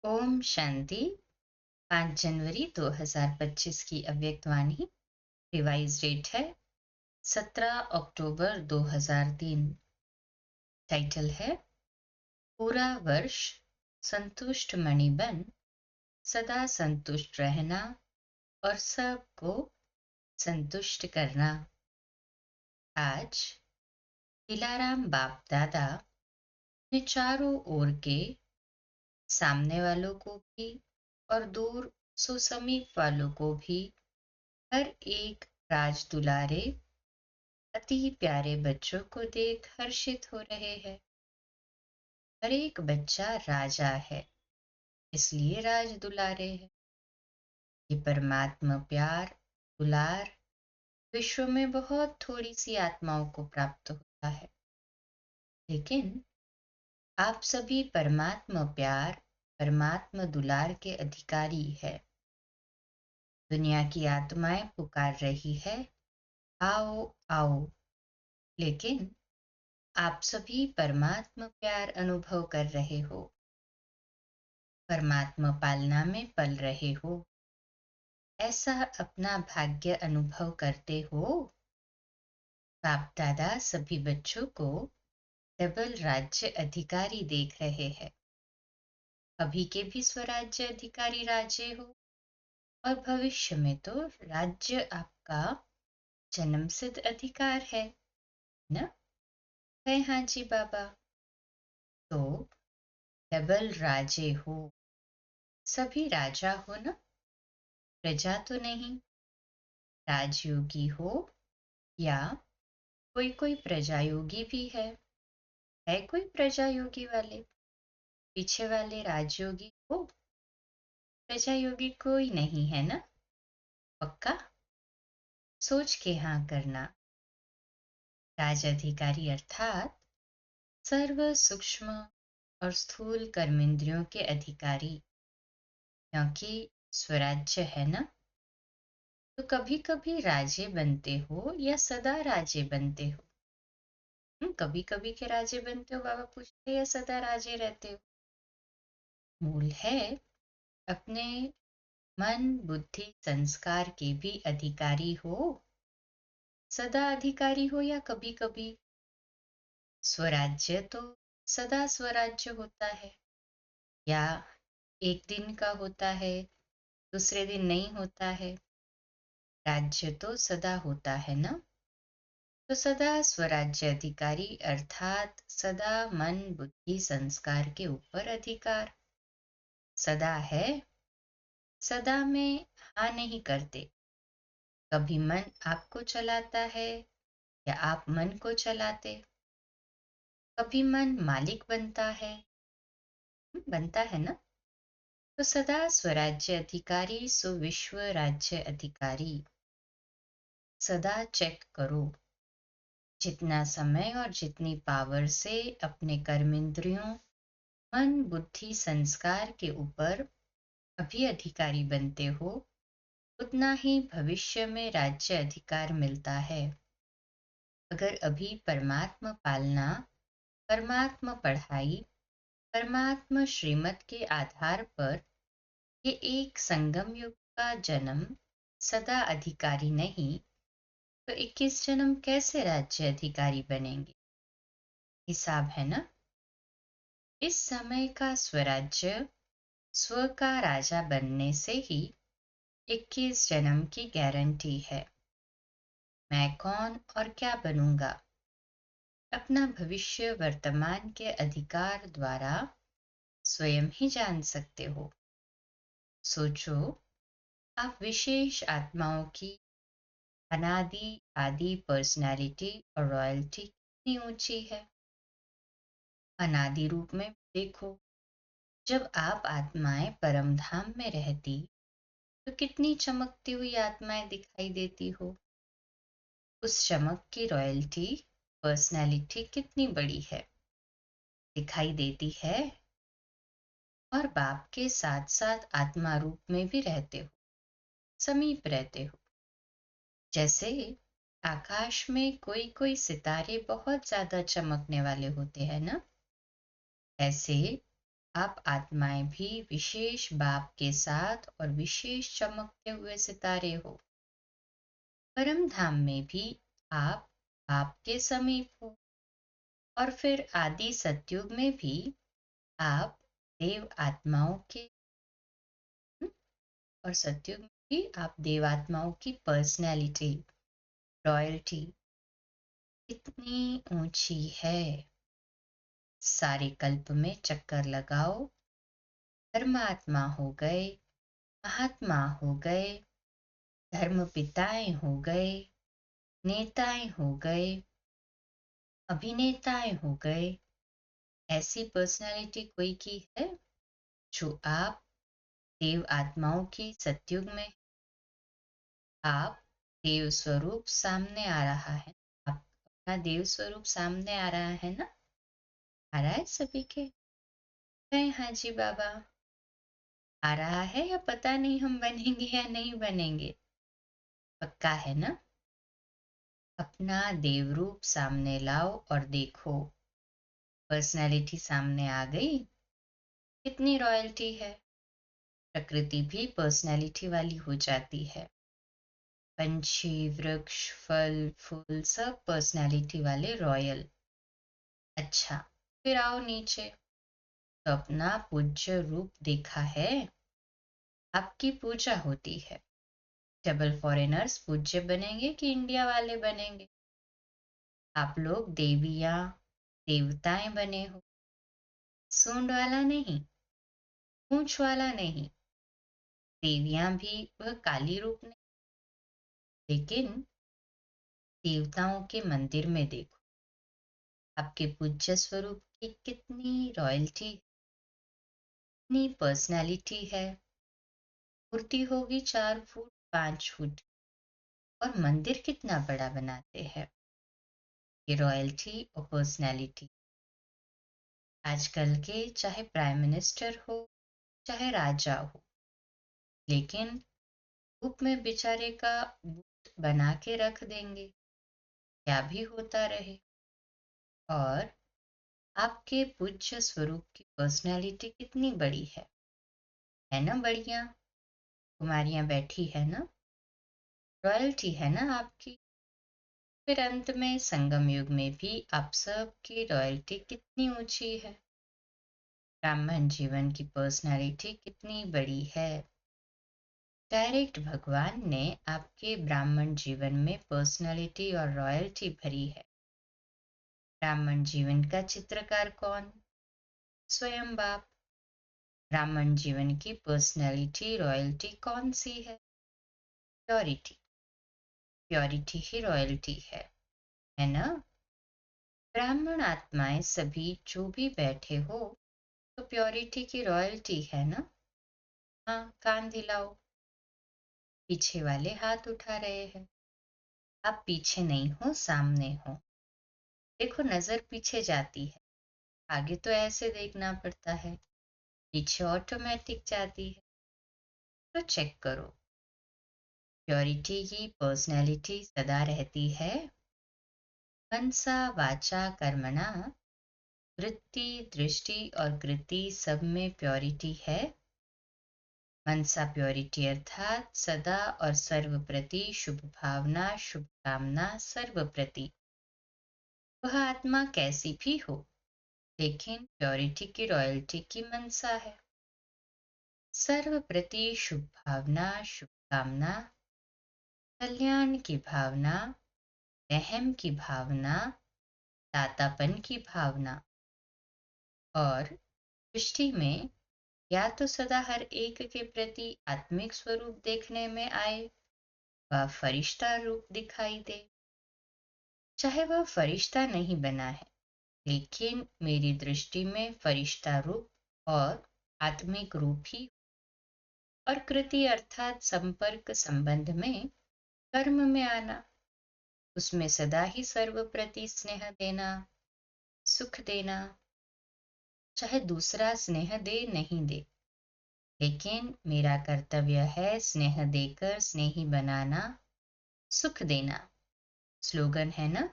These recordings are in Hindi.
ओम शांति। 5 जनवरी 2025 की अव्यक्त वाणी। रिवाइज डेट है 17 अक्टूबर 2003। टाइटल है पूरा वर्ष संतुष्ट मणि बन सदा संतुष्ट रहना और सबको संतुष्ट करना। आज दिलाराम बाप दादा ने चारों ओर के सामने वालों को भी और दूर सुसमीप वालों को भी हर एक राज दुलारे अति प्यारे बच्चों को देख हर्षित हो रहे हैं। हर एक बच्चा राजा है, इसलिए राज दुलारे है। ये परमात्मा प्यार दुलार विश्व में बहुत थोड़ी सी आत्माओं को प्राप्त होता है, लेकिन आप सभी परमात्मा प्यार परमात्मा दुलार के अधिकारी है। दुनिया की आत्माएं पुकार रही है, आओ आओ, लेकिन आप सभी परमात्मा प्यार अनुभव कर रहे हो, परमात्मा पालना में पल रहे हो। ऐसा अपना भाग्य अनुभव करते हो। बाप दादा सभी बच्चों को डबल राज्य अधिकारी देख रहे हैं। अभी के भी स्वराज्य अधिकारी राजे हो और भविष्य में तो राज्य आपका जन्मसिद्ध अधिकार है ना। कहे हाँ जी बाबा। तो डबल राजे हो, सभी राजा हो ना, प्रजा तो नहीं। राजयोगी हो या कोई कोई प्रजा योगी भी है कोई प्रजा योगी वाले, पीछे वाले राजयोगी हो, प्रजा योगी कोई नहीं है ना। पक्का सोच के हाँ करना। राज अधिकारी अर्थात सर्व सूक्ष्म और स्थूल कर्मेंद्रियों के अधिकारी, क्योंकि स्वराज्य है ना। तो कभी कभी राजे बनते हो या सदा राजे बनते हो। कभी कभी के राजे बनते हो बाबा पूछते, या सदा राजे रहते हो। मूल है अपने मन बुद्धि संस्कार के भी अधिकारी हो, सदा अधिकारी हो या कभी कभी। स्वराज्य तो सदा स्वराज्य होता है, या एक दिन का होता है, दूसरे दिन नहीं होता है। राज्य तो सदा होता है ना। तो सदा स्वराज्य अधिकारी अर्थात सदा मन बुद्धि संस्कार के ऊपर अधिकार। सदा है, सदा में हाँ नहीं करते। कभी मन आपको चलाता है या आप मन को चलाते। कभी मन मालिक बनता है ना। तो सदा स्वराज्य अधिकारी सो विश्व राज्य अधिकारी। सदा चेक करो, जितना समय और जितनी पावर से अपने कर्मेंद्रियों मन बुद्धि संस्कार के ऊपर अभी अधिकारी बनते हो, उतना ही भविष्य में राज्य अधिकार मिलता है। अगर अभी परमात्मा पालना परमात्मा पढ़ाई परमात्मा श्रीमत के आधार पर ये एक संगम युग का जन्म सदा अधिकारी नहीं, तो 21 जन्म कैसे राज्य अधिकारी बनेंगे। हिसाब है ना। इस समय का स्वराज्य स्व का राजा बनने से ही 21 जन्म की गारंटी है। मैं कौन और क्या बनूंगा, अपना भविष्य वर्तमान के अधिकार द्वारा स्वयं ही जान सकते हो। सोचो, आप विशेष आत्माओं की अनादि आदि पर्सनालिटी और रॉयल्टी कितनी ऊंची है। अनादि रूप में देखो, जब आप आत्माएं परम धाम में रहती तो कितनी चमकती हुई आत्माएं दिखाई देती हो। उस चमक की रॉयल्टी पर्सनालिटी कितनी बड़ी है, दिखाई देती है। और बाप के साथ साथ आत्मा रूप में भी रहते हो, समीप रहते हो। जैसे आकाश में कोई कोई सितारे बहुत ज्यादा चमकने वाले होते हैं ना, ऐसे आप आत्माएं भी विशेष बाप के साथ और विशेष चमकते हुए सितारे हो। परम धाम में भी आप आपके समीप हो, और फिर आदि सतयुग में भी आप देव आत्माओं के हम्म, और सतयुग में भी आप देवात्माओं की पर्सनैलिटी, रॉयल्टी कितनी ऊंची है। सारे कल्प में चक्कर लगाओ, धर्मात्मा हो गए, महात्मा हो गए, धर्म पिताएं हो गए, नेताएं हो गए, अभिनेताएं हो गए। ऐसी पर्सनालिटी कोई की है जो आप देव आत्माओं की सतयुग में, आप देव स्वरूप सामने आ रहा है, आप अपना देव स्वरूप सामने आ रहा है ना? आ रहा है सभी के? कहें हाँ जी बाबा। आ रहा है या पता नहीं हम बनेंगे या नहीं बनेंगे? पक्का है ना? अपना देव रूप सामने लाओ और देखो, पर्सनैलिटी सामने आ गई। कितनी रॉयल्टी है। प्रकृति भी पर्सनैलिटी वाली हो जाती है। पंछी, वृक्ष, फल, फूल सब पर्सनैलिटी वाले, रॉयल। अच्छा, फिर आओ नीचे। तो अपना पूज्य रूप देखा है। आपकी पूजा होती है। डबल फॉरेनर्स पूज्य बनेंगे कि इंडिया वाले बनेंगे? आप लोग देवियां, देवताएं बने हो। सूंड वाला नहीं, पूंछ वाला नहीं। देवियां भी वह काली रूप नहीं, लेकिन देवताओं के मंदिर में देखो, आपके पूज्य स्वरूप की कितनी रॉयल्टी, कितनी पर्सनालिटी है। मूर्ति होगी 4 फुट 5 फुट, और मंदिर कितना बड़ा बनाते हैं। ये रॉयल्टी और पर्सनालिटी। आजकल के चाहे प्राइम मिनिस्टर हो, चाहे राजा हो, लेकिन धूप में बेचारे का बूथ बना के रख देंगे, क्या भी होता रहे। और आपके पूज्य स्वरूप की पर्सनालिटी कितनी बड़ी है ना? बढ़िया कुमारियां बैठी है ना, रॉयल्टी है ना आपकी। फिर अंत में संगम युग में भी आप सब की रॉयल्टी कितनी ऊंची है। ब्राह्मण जीवन की पर्सनालिटी कितनी बड़ी है। डायरेक्ट भगवान ने आपके ब्राह्मण जीवन में पर्सनालिटी और रॉयल्टी भरी है। ब्राह्मण जीवन का चित्रकार कौन? स्वयं बाप। ब्राह्मण जीवन की पर्सनैलिटी, रॉयल्टी कौन सी है? प्योरिटी। प्योरिटी ही रॉयल्टी है ना? ब्राह्मण आत्माएं सभी जो भी बैठे हो, तो प्योरिटी की रॉयल्टी है ना? हाँ, कान दिलाओ। पीछे वाले हाथ उठा रहे हैं। आप पीछे नहीं हो, सामने हो। देखो, नजर पीछे जाती है, आगे तो ऐसे देखना पड़ता है, पीछे ऑटोमेटिक जाती है। तो चेक करो, प्योरिटी की पर्सनैलिटी सदा रहती है। मनसा वाचा कर्मणा, वृत्ति, दृष्टि और कृति सब में प्योरिटी है। मनसा प्योरिटी अर्थात सदा और सर्व प्रति शुभ भावना, शुभ कामना सर्व प्रति। वह आत्मा कैसी भी हो, लेकिन प्योरिटी की रॉयल्टी की मनसा है। सर्व प्रति शुभ भावना, शुभ कामना, कल्याण की भावना, रहम की भावना, दातापन की भावना, और दृष्टि में या तो सदा हर एक के प्रति आत्मिक स्वरूप देखने में आए, वह फरिश्ता रूप दिखाई दे। चाहे वह फरिश्ता नहीं बना है, लेकिन मेरी दृष्टि में फरिश्ता रूप और आत्मिक रूप ही। और कृति अर्थात संपर्क संबंध में, कर्म में आना, उसमें सदा ही सर्व प्रति स्नेह देना, सुख देना। चाहे दूसरा स्नेह दे नहीं दे, लेकिन मेरा कर्तव्य है स्नेह देकर स्नेही बनाना, सुख देना। स्लोगन है ना,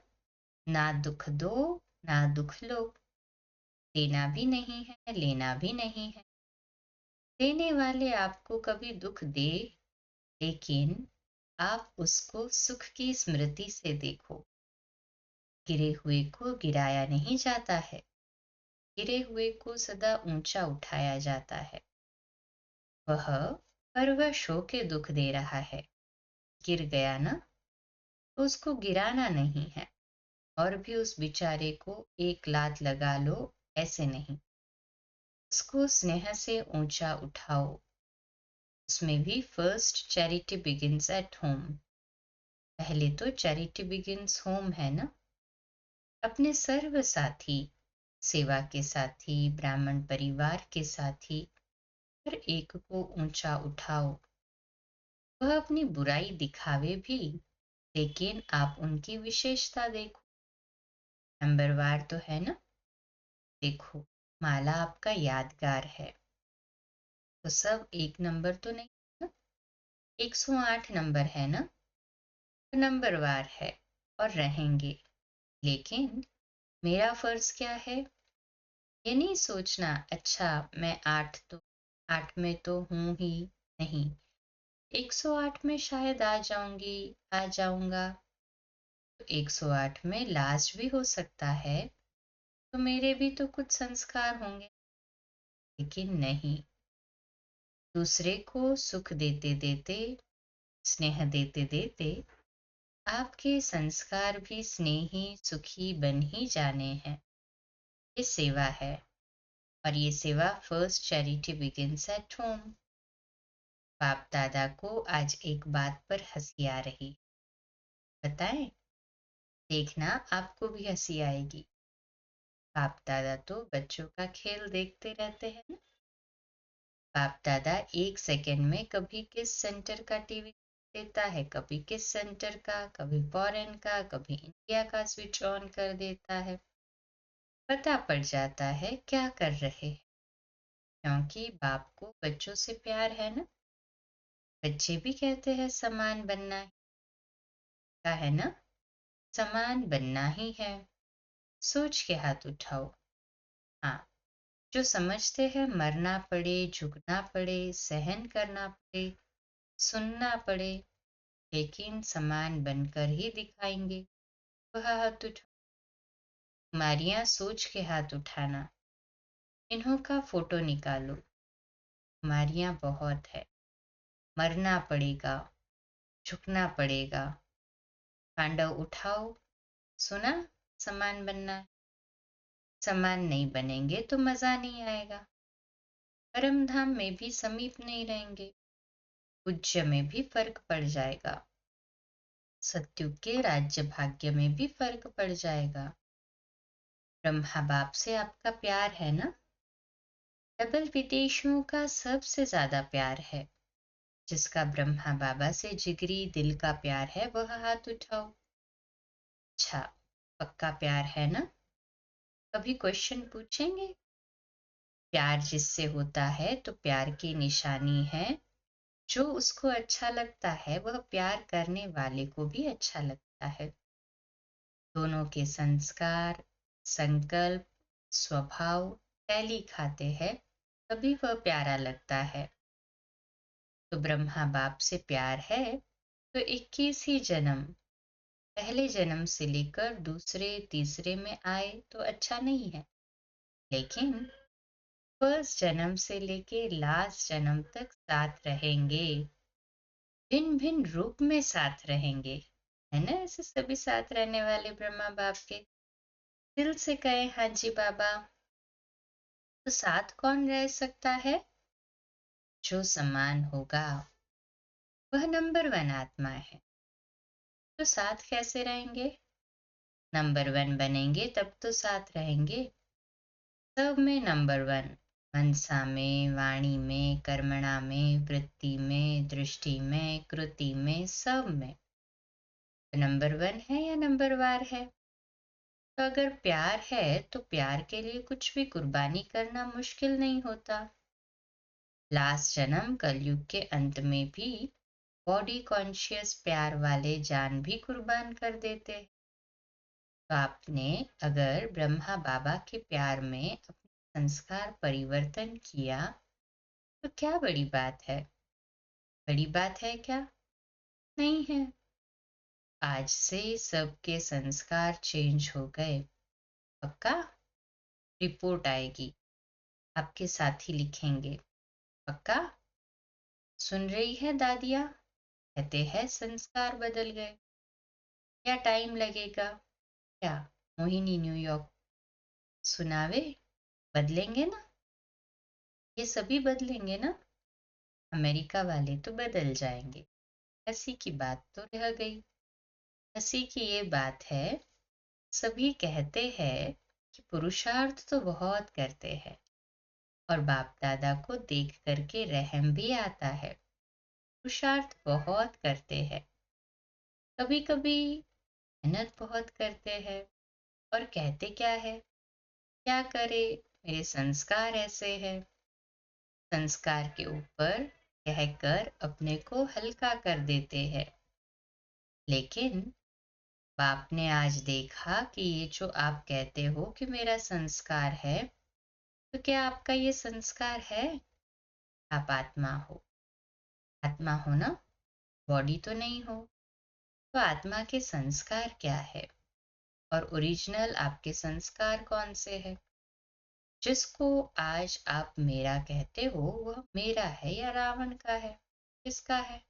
ना दुख दो, ना दुख लो। देना भी नहीं है, लेना भी नहीं है। देने वाले आपको कभी दुख दे, लेकिन आप उसको सुख की स्मृति से देखो। गिरे हुए को गिराया नहीं जाता है, गिरे हुए को सदा ऊंचा उठाया जाता है। वह परवश होके दुख दे रहा है। गिर गया ना, तो उसको गिराना नहीं है, और भी उस बेचारे को एक लात लगा लो, ऐसे नहीं। उसको स्नेह से ऊंचा उठाओ। उसमें भी first charity begins at home. पहले तो चैरिटी बिगिंस होम है ना। अपने सर्व साथी, सेवा के साथी, ब्राह्मण परिवार के साथी, हर एक को ऊंचा उठाओ। वह अपनी बुराई दिखावे भी, लेकिन आप उनकी विशेषता देखो। नंबरवार तो है ना। देखो, माला आपका यादगार है, तो सब एक नंबर तो नहीं ना। 108 नंबर है ना, तो नंबरवार है और रहेंगे। लेकिन मेरा फर्ज क्या है? ये नहीं सोचना अच्छा मैं 8 में तो हूं ही नहीं, 108 में शायद आ जाऊंगी, आ जाऊंगा। तो 108 में लास्ट भी हो सकता है, तो मेरे भी तो कुछ संस्कार होंगे। लेकिन नहीं, दूसरे को सुख देते देते, स्नेह देते देते आपके संस्कार भी स्नेही सुखी बन ही जाने हैं। ये सेवा है, और ये सेवा first charity begins at home. बाप दादा को आज एक बात पर हंसी आ रही, बताएं? देखना आपको भी हंसी आएगी। बाप दादा तो बच्चों का खेल देखते रहते हैं ना। बाप दादा 1 सेकंड में कभी किस सेंटर का टीवी देता है, कभी किस सेंटर का, कभी फॉरेन का, कभी इंडिया का स्विच ऑन कर देता है। पता पड़ जाता है क्या कर रहे हैं, क्योंकि बाप को बच्चों से प्यार है ना। बच्चे भी कहते हैं समान बनना का है ना, समान बनना ही है। सोच के हाथ उठाओ। हाँ, जो समझते हैं मरना पड़े, झुकना पड़े, सहन करना पड़े, सुनना पड़े, लेकिन समान बनकर ही दिखाएंगे, वह हाथ उठाओ। कुमारियां सोच के हाथ उठाना। इन्हों का फोटो निकालो। कुमारियां बहुत है, मरना पड़ेगा, झुकना पड़ेगा। पांडव उठाओ, सुना, समान बनना है। समान नहीं बनेंगे तो मजा नहीं आएगा। परम धाम में भी समीप नहीं रहेंगे, पूज्य में भी फर्क पड़ जाएगा, सत्युग के राज्य भाग्य में भी फर्क पड़ जाएगा। ब्रह्मा बाप से आपका प्यार है ना। डबल विदेशियों का सबसे ज्यादा प्यार है। जिसका ब्रह्मा बाबा से जिगरी दिल का प्यार है, वह हाथ उठाओ। अच्छा, पक्का प्यार है ना। कभी क्वेश्चन पूछेंगे? प्यार जिससे होता है तो प्यार की निशानी है, जो उसको अच्छा लगता है वह प्यार करने वाले को भी अच्छा लगता है। दोनों के संस्कार, संकल्प, स्वभाव टैली खाते हैं, तभी वह प्यारा लगता है। तो ब्रह्मा बाप से प्यार है, तो 21 ही जन्म, पहले जन्म से लेकर दूसरे तीसरे में आए तो अच्छा नहीं है, लेकिन फर्स्ट जन्म से लेके लास्ट जन्म तक साथ रहेंगे। भिन्न भिन्न रूप में साथ रहेंगे, है ना। ऐसे सभी साथ रहने वाले ब्रह्मा बाप के दिल से कहे हाँ जी बाबा। तो साथ कौन रह सकता है? जो समान होगा, वह नंबर 1 आत्मा है। तो साथ कैसे रहेंगे? नंबर 1 बनेंगे तब तो साथ रहेंगे। सब में नंबर 1, मनसा में, वाणी में, कर्मणा में, वृत्ति में, दृष्टि में, कृति में, सब में। नंबर 1 है या नंबरवार है? तो अगर प्यार है तो प्यार के लिए कुछ भी कुर्बानी करना मुश्किल नहीं होता। लास्ट जन्म कलयुग के अंत में भी बॉडी कॉन्शियस प्यार वाले जान भी कुर्बान कर देते। तो आपने अगर ब्रह्मा बाबा के प्यार में अपनी संस्कार परिवर्तन किया तो क्या बड़ी बात है? बड़ी बात है क्या? नहीं है। आज से सबके संस्कार चेंज हो गए। पक्का? रिपोर्ट आएगी, आपके साथी लिखेंगे। पक्का? सुन रही है दादिया? कहते हैं संस्कार बदल गए। क्या टाइम लगेगा? क्या मोहिनी न्यूयॉर्क सुनावे? बदलेंगे ना? ये सभी बदलेंगे ना? अमेरिका वाले तो बदल जाएंगे। हंसी की बात तो रह गई। हंसी की ये बात है, सभी कहते हैं कि पुरुषार्थ तो बहुत करते हैं और बाप दादा को देख करके रहम भी आता है। पुरुषार्थ बहुत करते हैं, कभी कभी मेहनत बहुत करते हैं और कहते क्या है, क्या करे, मेरे संस्कार ऐसे हैं। संस्कार के ऊपर कहकर अपने को हल्का कर देते हैं। लेकिन बाप ने आज देखा कि ये जो आप कहते हो कि मेरा संस्कार है, तो क्या आपका ये संस्कार है? आप आत्मा हो। आत्मा हो ना, बॉडी तो नहीं हो। तो आत्मा के संस्कार क्या है और ओरिजिनल आपके संस्कार कौन से है? जिसको आज आप मेरा कहते हो वह मेरा है या रावण का है? किसका है?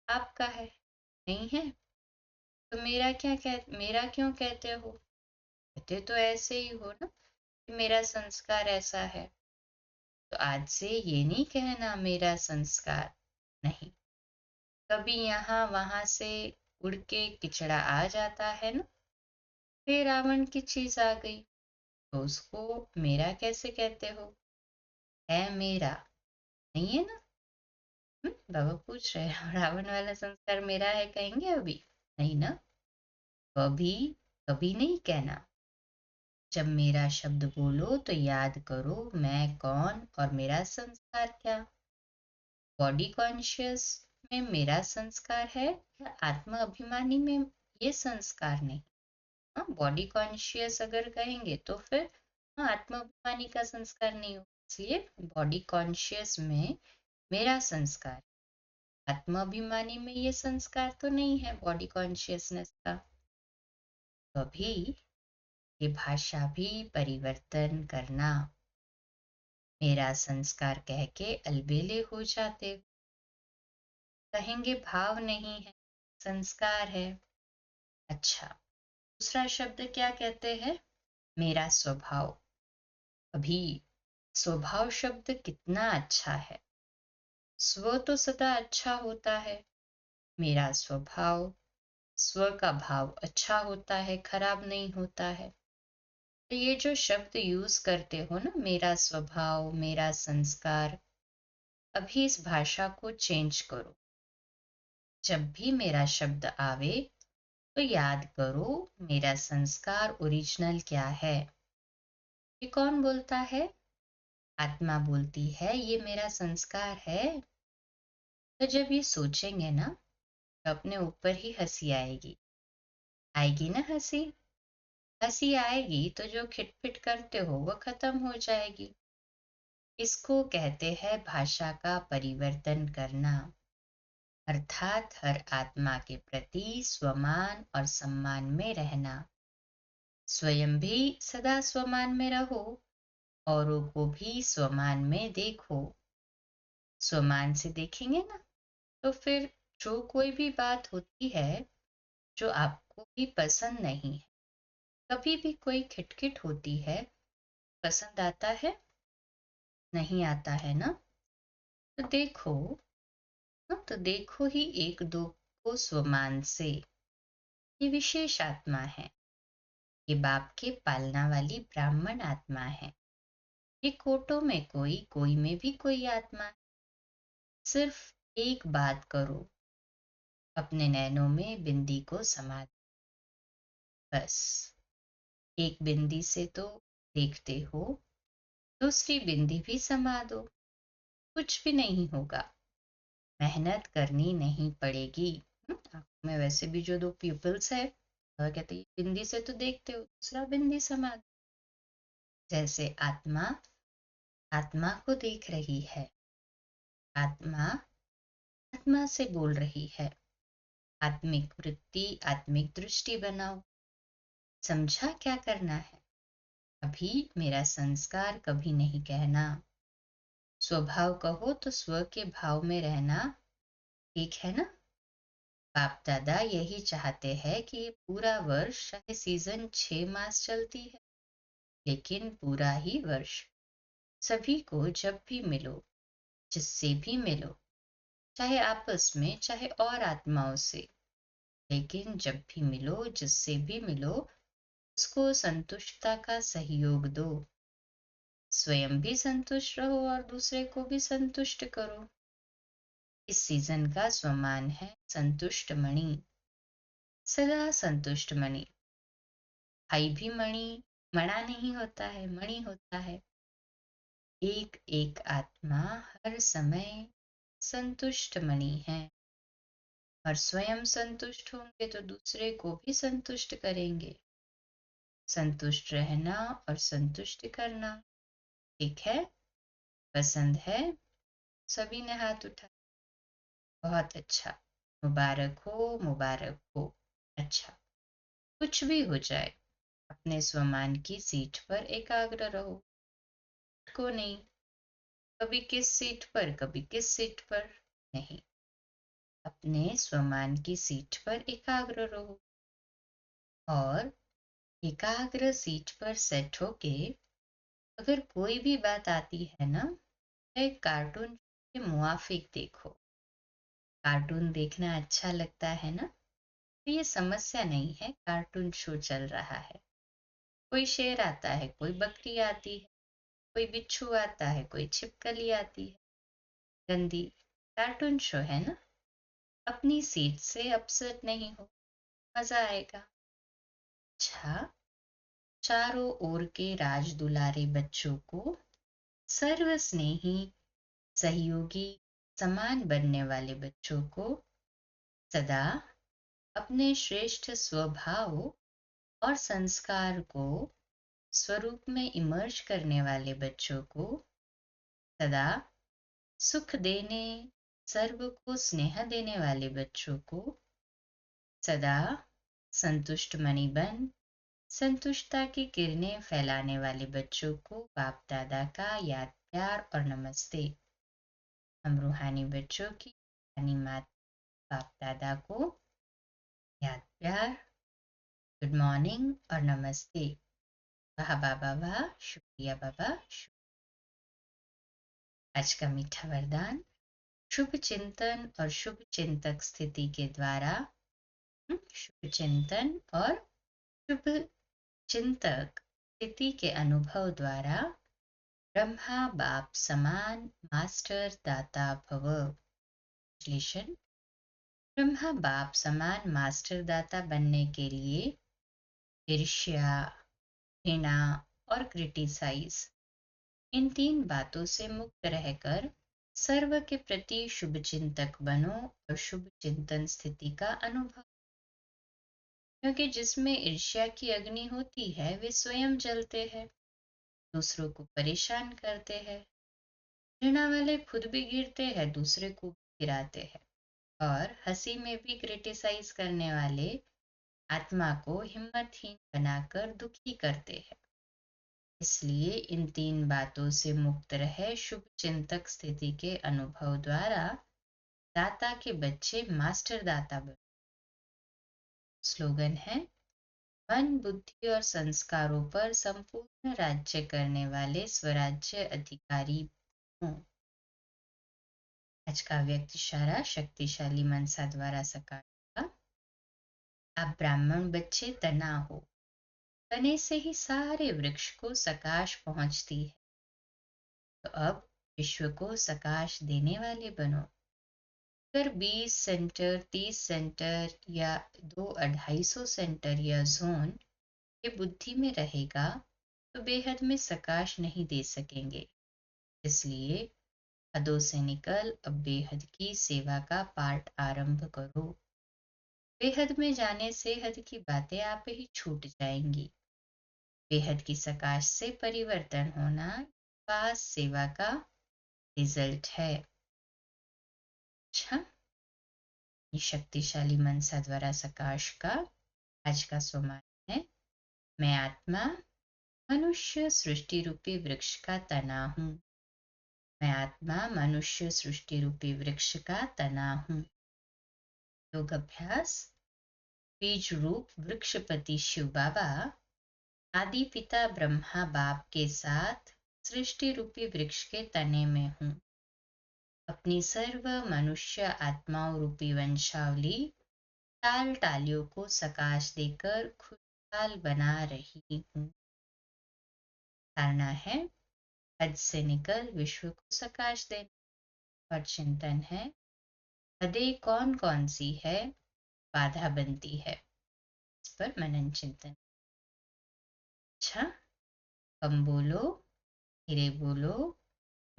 आपका है। नहीं है तो मेरा क्यों कहते हो? कहते तो ऐसे ही हो ना कि मेरा संस्कार ऐसा है। तो आज से ये नहीं कहना मेरा संस्कार नहीं। कभी यहाँ वहां से उड़ के किचड़ा आ जाता है ना, फिर रावण की चीज आ गई तो उसको मेरा कैसे कहते हो? है मेरा, नहीं है ना? बाबा पूछ रहे हैं रावण वाला संस्कार मेरा है कहेंगे अभी? नहीं ना, कभी कभी नहीं कहना। जब मेरा शब्द बोलो तो याद करो मैं कौन और मेरा संस्कार क्या। बॉडी कॉन्शियस में मेरा संस्कार है या आत्मा अभिमानी में ये संस्कार नहीं? हाँ, बॉडी कॉन्शियस अगर कहेंगे तो फिर हाँ, आत्मा अभिमानी का संस्कार नहीं हो, इसलिए बॉडी कॉन्शियस में मेरा संस्कार। आत्माभिमानी में ये संस्कार तो नहीं है बॉडी कॉन्शियसनेस का। तो अभी ये भाषा भी परिवर्तन करना। मेरा संस्कार कह के अलबेले हो जाते, कहेंगे भाव नहीं है, संस्कार है। अच्छा, दूसरा शब्द क्या कहते हैं? मेरा स्वभाव। अभी स्वभाव शब्द कितना अच्छा है। स्व तो सदा अच्छा होता है। मेरा स्वभाव, स्व का भाव अच्छा होता है, खराब नहीं होता है। तो ये जो शब्द यूज करते हो ना, मेरा स्वभाव, मेरा संस्कार, अभी इस भाषा को चेंज करो। जब भी मेरा शब्द आवे तो याद करो मेरा संस्कार ओरिजिनल क्या है। ये कौन बोलता है? आत्मा बोलती है ये मेरा संस्कार है। तो जब ये सोचेंगे ना तो अपने ऊपर ही हंसी आएगी। आएगी ना हंसी? हंसी आएगी तो जो खिटपिट करते हो वो खत्म हो जाएगी। इसको कहते हैं भाषा का परिवर्तन करना, अर्थात हर आत्मा के प्रति स्वमान और सम्मान में रहना। स्वयं भी सदा स्वमान में रहो, औरों को भी स्वमान में देखो। स्वमान से देखेंगे ना तो फिर जो कोई भी बात होती है जो आपको भी पसंद नहीं है, कभी भी कोई खिटखिट होती है, पसंद आता है? नहीं आता है ना? तो देखो, हाँ, तो देखो ही एक दो को स्वमान से। ये विशेष आत्मा है, ये बाप के पालना वाली ब्राह्मण आत्मा है। ये कोटों में कोई, कोई में भी कोई आत्मा। सिर्फ एक बात करो, अपने नैनों में बिंदी को समा दो। बस एक बिंदी से तो देखते हो, दूसरी बिंदी भी समा दो, कुछ भी नहीं होगा। मेहनत करनी नहीं पड़ेगी। आंखों में वैसे भी जो दो प्यूपल्स है, कहते हैं बिंदी से तो देखते हो, दूसरा बिंदी समा दो। जैसे आत्मा आत्मा को देख रही है, आत्मा आत्मा से बोल रही है। आत्मिक वृत्ति, आत्मिक दृष्टि बनाओ। समझा क्या करना है? अभी मेरा संस्कार कभी नहीं कहना। स्वभाव कहो तो स्व के भाव में रहना, ठीक है ना? बाप दादा यही चाहते हैं कि ये पूरा वर्ष, चाहे सीजन 6 मास चलती है, लेकिन पूरा ही वर्ष सभी को जब भी मिलो, जिससे भी मिलो, चाहे आपस में चाहे और आत्माओं से, लेकिन जब भी मिलो, जिससे भी मिलो, उसको संतुष्टता का सहयोग दो। स्वयं भी संतुष्ट रहो और दूसरे को भी संतुष्ट करो। इस सीजन का स्वमान है संतुष्ट मणि, सदा संतुष्ट मणि। भाई भी मणि मणा नहीं होता है, मणि होता है। एक एक आत्मा हर समय संतुष्ट मणि है, और स्वयं संतुष्ट होंगे तो दूसरे को भी संतुष्ट करेंगे। संतुष्ट रहना और संतुष्ट करना, ठीक है? पसंद है? सभी ने हाथ उठाया। बहुत अच्छा। मुबारक हो, मुबारक हो। अच्छा, कुछ भी हो जाए, अपने स्वमान की सीट पर एकाग्र रहो। को नहीं, कभी किस सीट पर, कभी किस सीट पर नहीं, अपने स्वमान की सीट पर एकाग्र रहो। और एकाग्र सीट पर सेट होके अगर कोई भी बात आती है ना, एक कार्टून के मुआफिक देखो। कार्टून देखना अच्छा लगता है ना, तो ये समस्या नहीं है, कार्टून शो चल रहा है। कोई शेर आता है, कोई बकरी आती है, कोई बिच्छू आता है, कोई छिपकली आती है, गंदी। कार्टून शो है ना, अपनी सीट से अपसेट नहीं हो, मजा आएगा। अच्छा, चारों ओर के राज दुलारे बच्चों को, सर्व स्नेही सहयोगी समान बनने वाले बच्चों को, सदा अपने श्रेष्ठ स्वभाव और संस्कार को स्वरूप में इमर्ज करने वाले बच्चों को, सदा सुख देने, सर्व को स्नेह देने वाले बच्चों को, सदा संतुष्ट मणि बन संतुष्टता की किरणें फैलाने वाले बच्चों को बाप दादा का याद प्यार और नमस्ते। हम रूहानी बच्चों की रूहानी माता बाप दादा को याद प्यार, गुड मॉर्निंग और नमस्ते। वाह बाबा वाह, शुक्रिया बाबा। आज का मीठा वरदान, शुभ चिंतन और शुभ चिंतक स्थिति के द्वारा, शुभ चिंतन और शुभ चिंतक स्थिति के अनुभव द्वारा ब्रह्मा बाप समान मास्टर दाता भव। विश्लेषण, ब्रह्मा बाप समान मास्टर दाता बनने के लिए ईर्ष्या, घृणा और क्रिटिसाइज, इन 3 बातों से मुक्त रहकर सर्व के प्रति शुभ चिंतक बनो और शुभ चिंतन स्थिति का अनुभव। क्योंकि जिसमें ईर्ष्या की अग्नि होती है वे स्वयं जलते हैं, दूसरों को परेशान करते हैं। घृणा वाले खुद भी गिरते हैं, दूसरे को भी गिराते हैं। और हंसी में भी क्रिटिसाइज करने वाले आत्मा को हिम्मतहीन बनाकर दुखी करते हैं। इसलिए इन 3 बातों से मुक्त रहे शुभ चिंतक स्थिति के अनुभव द्वारा दाता के बच्चे मास्टर दाता बने। स्लोगन है, मन बुद्धि और संस्कारों पर संपूर्ण राज्य करने वाले स्वराज्य अधिकारी हूँ। आज का व्यक्त इशारा शक्तिशाली मनसा द्वारा सकारा। आप ब्राह्मण बच्चे तना हो, तने से ही सारे वृक्ष को सकाश पहुंचती है, तो अब विश्व को सकाश देने वाले बनो। अगर 20 सेंटर, 30 सेंटर या 200-250 सेंटर या जोन ये बुद्धि में रहेगा तो बेहद में सकाश नहीं दे सकेंगे। इसलिए हदों से निकल अब बेहद की सेवा का पाठ आरंभ करो। बेहद में जाने से हद की बातें आप ही छूट जाएंगी। बेहद की सकाश से परिवर्तन होना पास सेवा का रिजल्ट है। अच्छा, ये शक्तिशाली मनसा द्वारा सकाश का आज का सोमान है। मैं आत्मा मनुष्य सृष्टि रूपी वृक्ष का तना हूँ। मैं आत्मा मनुष्य सृष्टि रूपी वृक्ष का तना हूँ। योग अभ्यास। बीज रूप वृक्षपति शिव बाबा आदि पिता ब्रह्मा बाप के साथ सृष्टि रूपी वृक्ष के तने में हूँ। अपनी सर्व मनुष्य आत्माओं रूपी वंशावली टाल टालियों को सकाश देकर खुशहाल बना रही हूँ। धारणा है, हद से निकल विश्व को सकाश देना। और चिंतन है, हदें कौन कौन सी है बाधा बनती है। इस पर मनन चिंतन। अच्छा, कम बोलो, धीरे बोलो,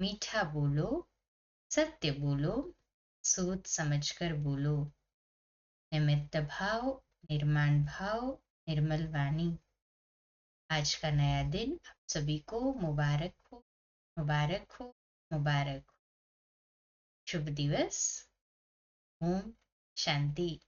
मीठा बोलो, सत्य बोलो, सोच समझकर बोलो। निमित्त भाव, निर्माण भाव, निर्मल वाणी। आज का नया दिन आप सभी को मुबारक हो, मुबारक हो, मुबारक हो। शुभ दिवस। ओम शांति।